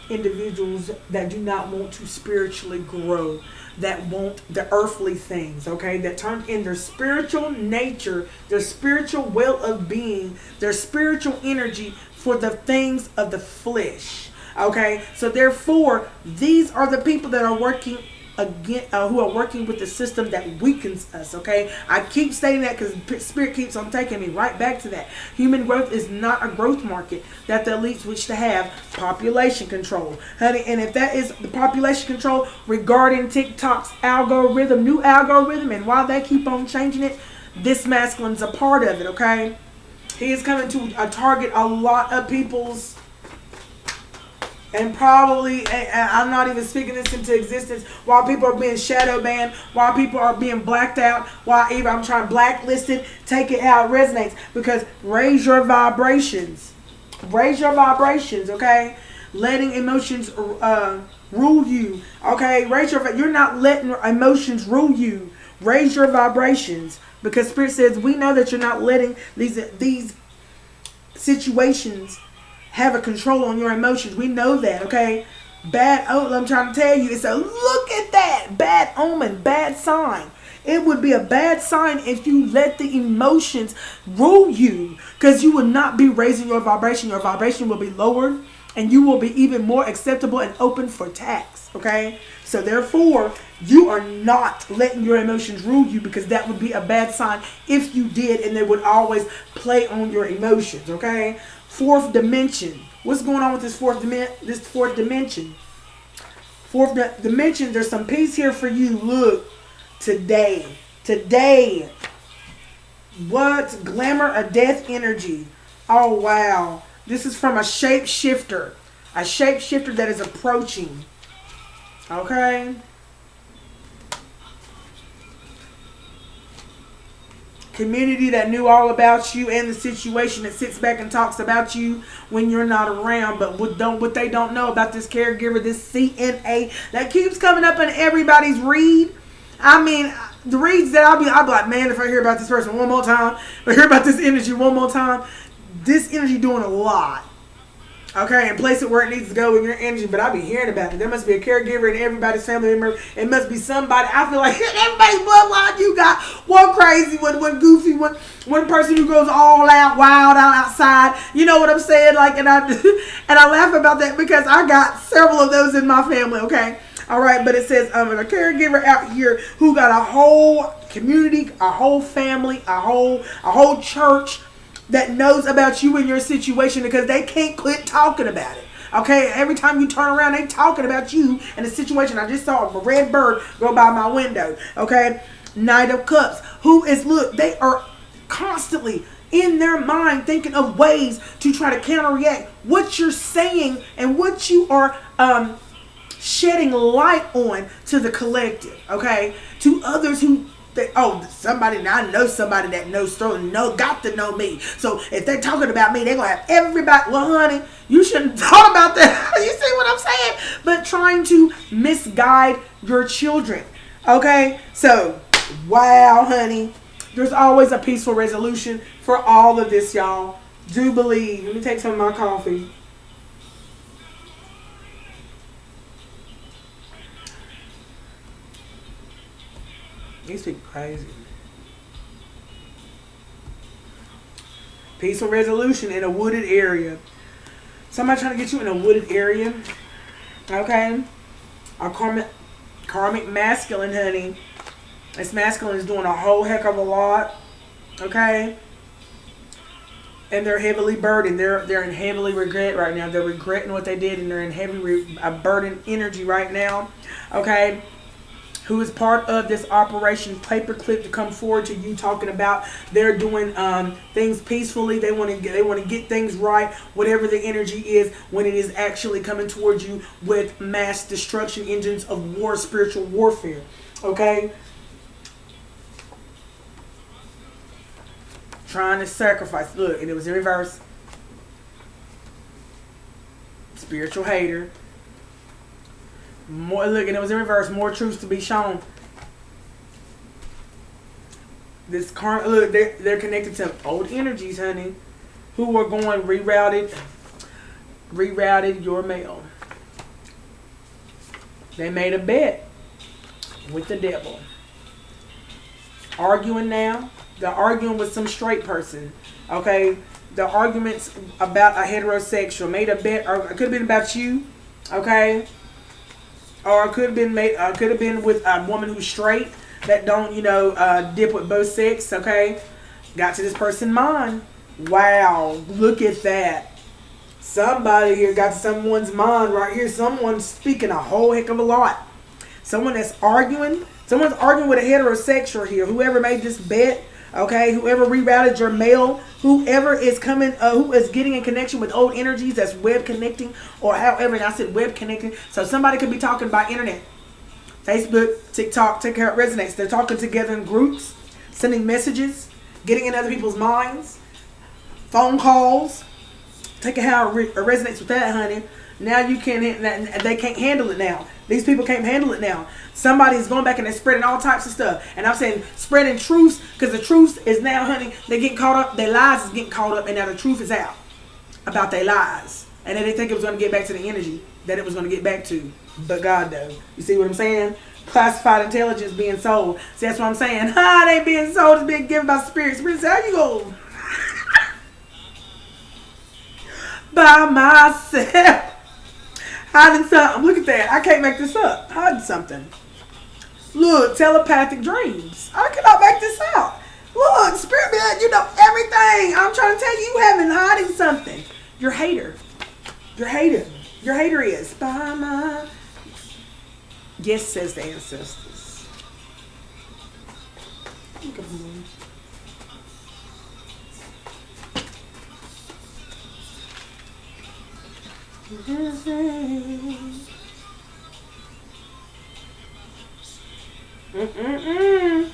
individuals that do not want to spiritually grow, that want the earthly things, okay? That turn in their spiritual nature, their spiritual well of being, their spiritual energy for the things of the flesh, okay? So therefore, these are the people that are working again, who are working with the system that weakens us, okay? I keep stating that because Spirit keeps on taking me right back to that. Human growth is not a growth market that the elites wish to have. Population control, honey. And if that is the population control regarding TikTok's algorithm, new algorithm, and why they keep on changing it, this masculine's a part of it, okay? He is coming to target a lot of people's. And probably, I'm not even speaking this into existence, while people are being shadow banned, while people are being blacked out, while even I'm trying blacklisted, take it how it resonates. Because raise your vibrations. Raise your vibrations, okay? Letting emotions rule you, okay? You're not letting emotions rule you. Raise your vibrations. Because Spirit says, we know that you're not letting these situations have a control on your emotions. We know that, okay? I'm trying to tell you, it's a look at that. Bad omen, bad sign. It would be a bad sign if you let the emotions rule you, because you will not be raising your vibration. Your vibration will be lowered, and you will be even more acceptable and open for tax, okay? So therefore, you are not letting your emotions rule you, because that would be a bad sign if you did, and they would always play on your emotions, okay? Fourth dimension. What's going on with this fourth dimension? Fourth dimension, there's some peace here for you. Look, today. What? Glamour of death energy. Oh, wow. This is from a shapeshifter. A shapeshifter that is approaching. Okay? Community that knew all about you and the situation, that sits back and talks about you when you're not around. But what they don't know about this caregiver, this CNA that keeps coming up in everybody's read. I mean, the reads that I'll be like, man, if I hear about this person one more time, if I hear about this energy one more time, this energy doing a lot. Okay, and place it where it needs to go in your energy. But I be hearing about it. There must be a caregiver in everybody's family member. It must be somebody. I feel like everybody's bloodline you got one crazy, one goofy, one person who goes all out, wild out outside. You know what I'm saying? Like, and I and I laugh about that because I got several of those in my family. Okay, all right, but it says a caregiver out here who got a whole community, a whole family, a whole church that knows about you and your situation because they can't quit talking about it. Okay, every time you turn around, they talking about you and the situation. I just saw a red bird go by my window. Okay, Knight of Cups. Who is, look, they are constantly in their mind thinking of ways to try to counteract what you're saying and what you are shedding light on to the collective. Okay, to others who. Somebody, now I know somebody that knows got to know me. So if they're talking about me, they're going to have everybody. Well, honey, you shouldn't talk about that. You see what I'm saying? But trying to misguide your children. Okay? So, wow, honey. There's always a peaceful resolution for all of this, y'all. Do believe. Let me take some of my coffee. These people crazy. Peaceful resolution in a wooded area. Somebody trying to get you in a wooded area. Okay? A karmic masculine, honey. This masculine is doing a whole heck of a lot. Okay? And they're heavily burdened. They're in heavily regret right now. They're regretting what they did and they're in heavy burdened energy right now. Okay? Who is part of this Operation Paperclip to come forward to you talking about they're doing things peacefully. They want to get things right, whatever the energy is, when it is actually coming towards you with mass destruction engines of war, spiritual warfare. Okay? Trying to sacrifice. Look, and it was in reverse. Spiritual hater. More, look, and it was in reverse. More truths to be shown. This current, look, they're connected to old energies, honey, who are going rerouted your mail. They made a bet with the devil. Arguing now. They're arguing with some straight person. Okay, the arguments about a heterosexual made a bet, or it could have been about you. Okay. Or it could have been with a woman who's straight that don't, dip with both sex. Okay, got to this person's mind. Wow, look at that. Somebody here got to someone's mind right here. Someone's speaking a whole heck of a lot. Someone that's arguing. Someone's arguing with a heterosexual here. Whoever made this bet. Okay, whoever rerouted your mail, whoever is coming, who is getting in connection with old energies, that's web connecting, or however, and I said web connecting. So somebody could be talking by internet, Facebook, TikTok, take care, it resonates. They're talking together in groups, sending messages, getting in other people's minds, phone calls. Take how it resonates with that, honey. Now you can't, they can't handle it now. These people can't handle it now. Somebody's going back and they're spreading all types of stuff. And I'm saying spreading truths, because the truth is now, honey, they get caught up. Their lies is getting caught up, and now the truth is out about their lies. And then they think it was going to get back to the energy that it was going to get back to. But God, though. You see what I'm saying? Classified intelligence being sold. See, that's what I'm saying. It ain't being sold. It's being given by spirit. Spirit says, how you go? By myself. Hiding something. Look at that. I can't make this up. Hiding something. Look, telepathic dreams. I cannot make this out. Look, spirit man, you know everything. I'm trying to tell you, you have been hiding something. Your hater. Your hater. Your hater is. By my. Yes, says the ancestors. Look at me. Mm-mm.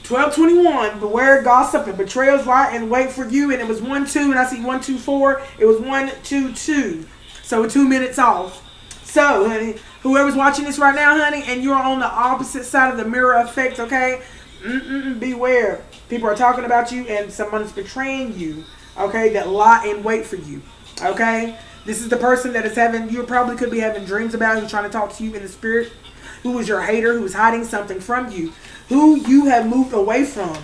12:21. Beware gossip and betrayals lie and wait for you. And it was 1-2, and I see 1-2-4. It was 1-2-2. So we're 2 minutes off. So, honey, whoever's watching this right now, honey, and you're on the opposite side of the mirror effect, okay? Beware. People are talking about you, and someone's betraying you, okay? That lie and wait for you, okay? This is the person that is having, you probably could be having dreams about, who's trying to talk to you in the spirit, who is your hater, who's hiding something from you, who you have moved away from.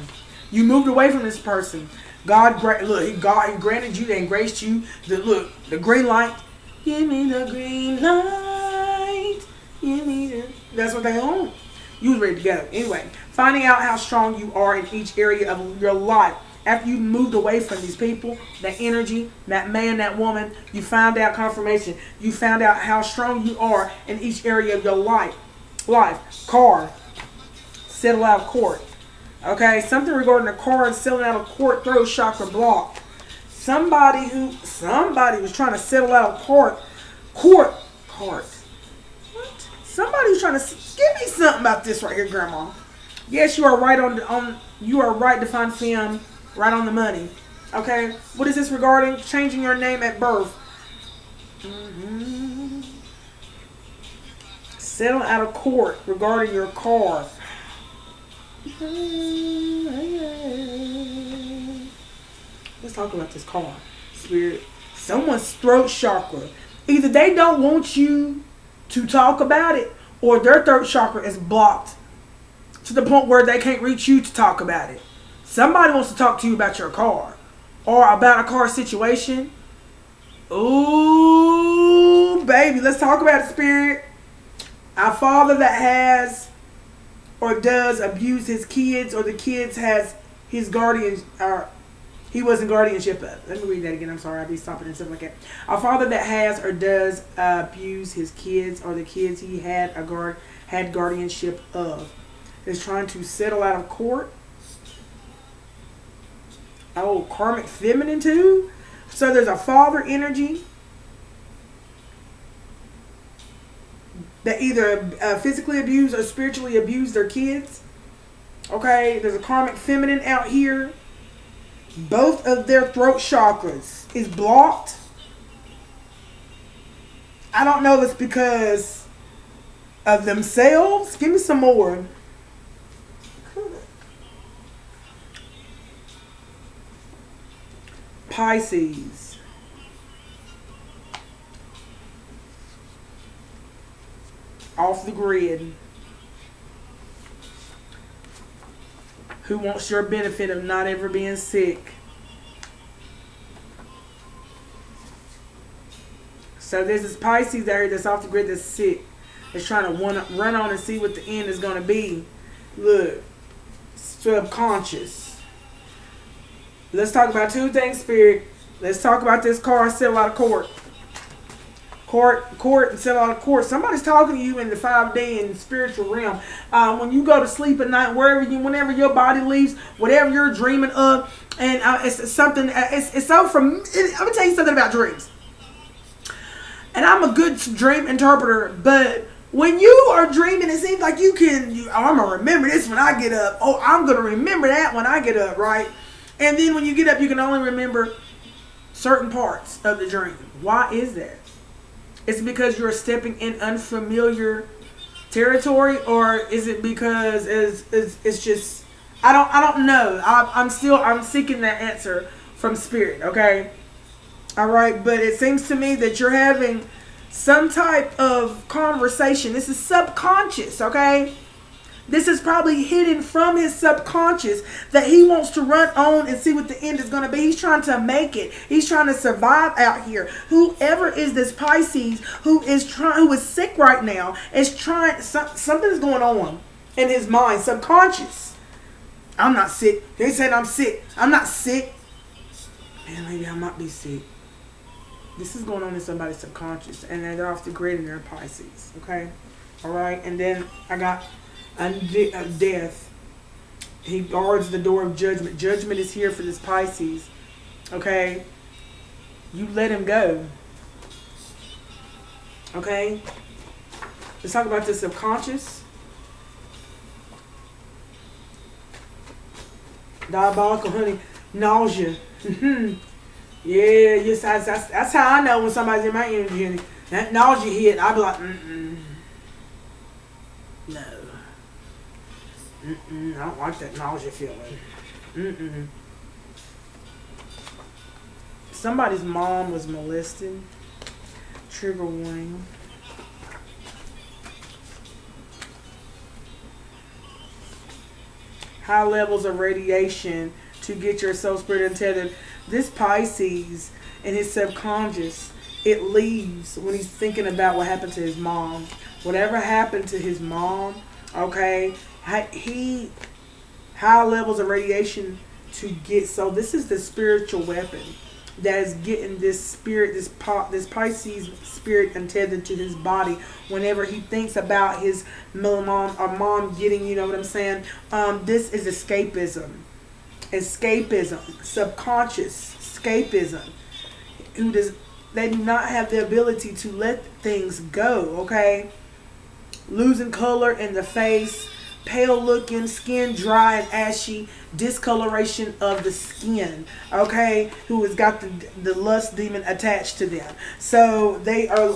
You moved away from this person. God, He granted you and graced you the green light. Give me the green light. Give me the. That's what they want. You was ready to go. Anyway, finding out how strong you are in each area of your life. After you moved away from these people, that energy, that man, that woman, you found out confirmation. You found out how strong you are in each area of your life. Car, settle out of court. Okay, something regarding the car and settling out of court, throat chakra blocked. Somebody was trying to settle out of court. What? Somebody was trying to give me something about this right here, Grandma. Yes, you are right you are right, Divine Femme, right on the money. Okay, what is this regarding? Changing your name at birth. Settle out of court regarding your car. Let's talk about this car. Spirit. Someone's throat chakra. Either they don't want you to talk about it, or their throat chakra is blocked to the point where they can't reach you to talk about it. Somebody wants to talk to you about your car or about a car situation. Ooh, baby, let's talk about it, Spirit. Our father that has or does abuse his kids, or the kids has his guardians, or he was in guardianship of. Let me read that again. I'm sorry, I'll be stopping and stuff like that. Our father that has or does abuse his kids, or the kids he had guardianship of, is trying to settle out of court. Oh, karmic feminine too. So there's a father energy that either physically abuse or spiritually abuse their kids. Okay, there's a karmic feminine out here. Both of their throat chakras is blocked. I don't know if it's because of themselves. Give me some more. Pisces. Off the grid. Who wants your benefit of not ever being sick? So there's this Pisces out here that's off the grid that's sick. That's trying to run on and see what the end is going to be. Look. Subconscious. Let's talk about two things, Spirit. Let's talk about this car and settle out of court. Court and settle out of court. Somebody's talking to you in the 5D in the spiritual realm. When you go to sleep at night, whenever your body leaves, whatever you're dreaming of, and it's something. It's so from. Let me tell you something about dreams. And I'm a good dream interpreter, but when you are dreaming, it seems like I'm gonna remember this when I get up. Oh, I'm gonna remember that when I get up, right? And then when you get up, you can only remember certain parts of the dream. Why is that? Is it because you're stepping in unfamiliar territory, or is it because it's just I don't know. I'm seeking that answer from Spirit. Okay, all right. But it seems to me that you're having some type of conversation. This is subconscious. Okay. This is probably hidden from his subconscious that he wants to run on and see what the end is going to be. He's trying to make it. He's trying to survive out here. Whoever is this Pisces who is sick right now is trying. Something's going on in his mind, subconscious. I'm not sick. They said I'm sick. I'm not sick. Man, maybe I might be sick. This is going on in somebody's subconscious, and they're off the grid and they're Pisces. Okay, all right. And then I got death. He guards the door of judgment. Judgment is here for this Pisces. Okay? You let him go. Okay? Let's talk about the subconscious. Diabolical, honey. Nausea. Yeah, yes, that's how I know when somebody's in my energy. Honey. That nausea hit, I'd be like, no. I don't like that nausea feeling. Somebody's mom was molested. Trigger warning. high levels of radiation to get your soul spirit untethered. This Pisces in his subconscious, it leaves when he's thinking about what happened to his mom. Whatever happened to his mom, okay, he high levels of radiation to get. So this is the spiritual weapon that is getting this spirit, this Pisces spirit untethered to his body whenever he thinks about his mom or mom getting, you know what I'm saying? This is escapism. Subconscious escapism. They do not have the ability to let things go, okay? Losing color in the face, pale looking, skin dry and ashy, discoloration of the skin, okay, who has got the lust demon attached to them. So they are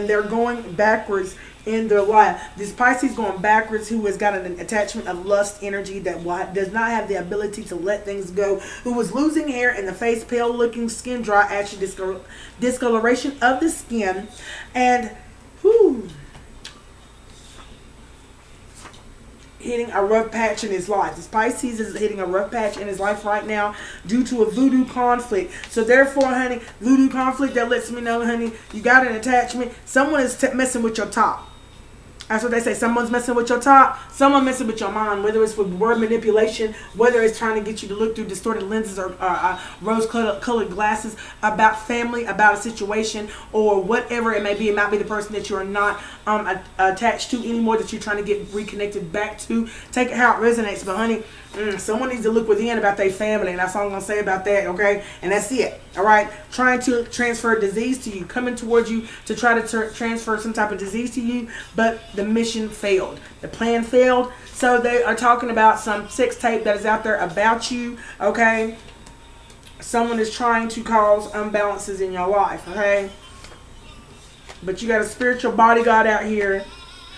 they're going backwards in their life. This Pisces going backwards, who has got an attachment of lust energy that does not have the ability to let things go, who was losing hair in the face, pale looking, skin dry, ashy, discoloration of the skin, and hitting a rough patch in his life. This Pisces is hitting a rough patch in his life right now due to a voodoo conflict. So therefore, honey, voodoo conflict, that lets me know, honey, you got an attachment. Someone is messing with your top. That's what they say. Someone's messing with your top. Someone messing with your mind, whether it's with word manipulation, whether it's trying to get you to look through distorted lenses or rose-colored glasses about family, about a situation, or whatever it may be. It might be the person that you are not attached to anymore, that you're trying to get reconnected back to. Take it how it resonates. But, honey, someone needs to look within about their family, and that's all I'm going to say about that, okay? And that's it, all right? Trying to transfer disease to you, coming towards you to try to transfer some type of disease to you, but the mission failed. The plan failed. So they are talking about some sex tape that is out there about you, okay? Someone is trying to cause imbalances in your life, okay? But you got a spiritual bodyguard out here.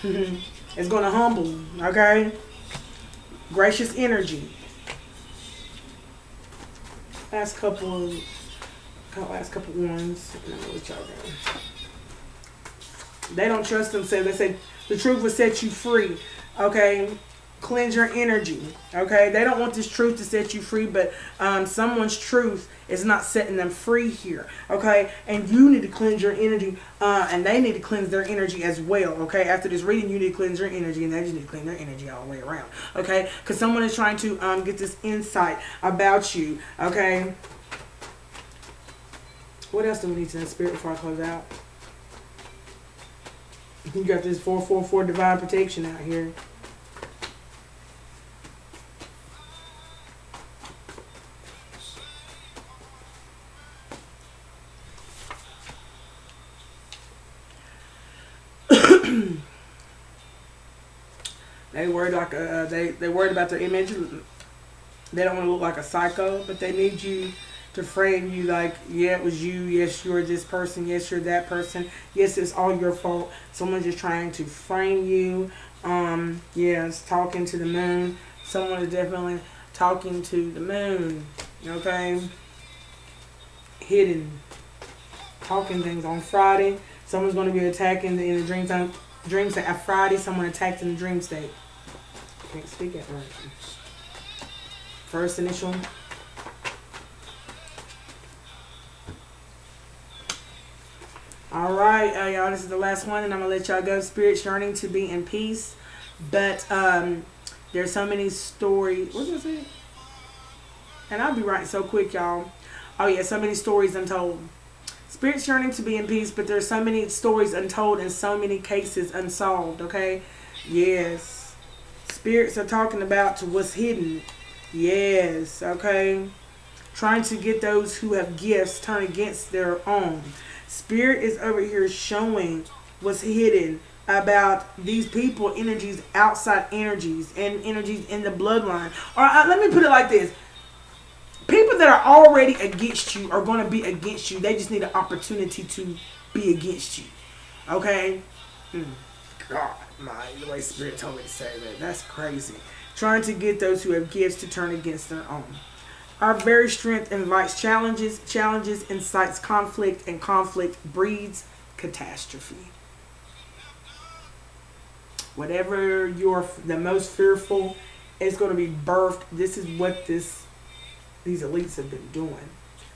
It's going to humble, okay? Gracious energy. Last couple ones. What y'all doing? They don't trust themselves. They say the truth will set you free. Okay? Cleanse your energy. Okay? They don't want this truth to set you free, but someone's truth is not setting them free here. Okay? And you need to cleanse your energy, and they need to cleanse their energy as well. Okay? After this reading, you need to cleanse your energy, and they just need to clean their energy all the way around. Okay? Because someone is trying to get this insight about you. Okay? What else do we need to know, Spirit, before I close out? You got this 444 divine protection out here. They worried like they worried about their image. They don't want to look like a psycho, but they need you to frame you like, yeah, it was you. Yes, you're this person. Yes, you're that person. Yes, it's all your fault. Someone's just trying to frame you. Yeah, it's talking to the moon. Someone is definitely talking to the moon. Okay. Hidden. Talking things on Friday. Someone's going to be attacking in the dream time. Dream state. At Friday, someone attacked in the dream state. Can't speak at right. First initial. All right, y'all, this is the last one, and I'm going to let y'all go. Spirit's yearning to be in peace, but there's so many stories. What did I say? And I'll be writing so quick, y'all. Oh, yeah, so many stories untold. Spirit's yearning to be in peace, but there's so many stories untold and so many cases unsolved, okay? Yes. Spirits are talking about what's hidden. Yes, okay? Trying to get those who have gifts turn against their own. Spirit is over here showing what's hidden about these people, energies, outside energies, and energies in the bloodline. Or let me put it like this. People that are already against you are going to be against you. They just need an opportunity to be against you. Okay? God, the way Spirit told me to say that. That's crazy. Trying to get those who have gifts to turn against their own. Our very strength invites challenges. Challenges incites conflict, and conflict breeds catastrophe. Whatever you're the most fearful It's going to be birthed. This is what these elites have been doing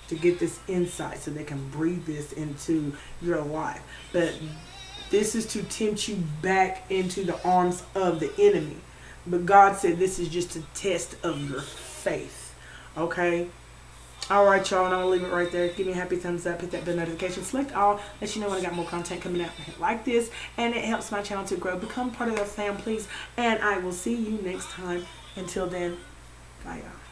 to get this insight so they can breathe this into your life. But this is to tempt you back into the arms of the enemy. But God said this is just a test of your faith. Okay? Alright, y'all, and I'm going to leave it right there. Give me a happy thumbs up. Hit that bell notification. Select all. Let you know when I got more content coming out like this. And it helps my channel to grow. Become part of the fam, please. And I will see you next time. Until then, bye, y'all.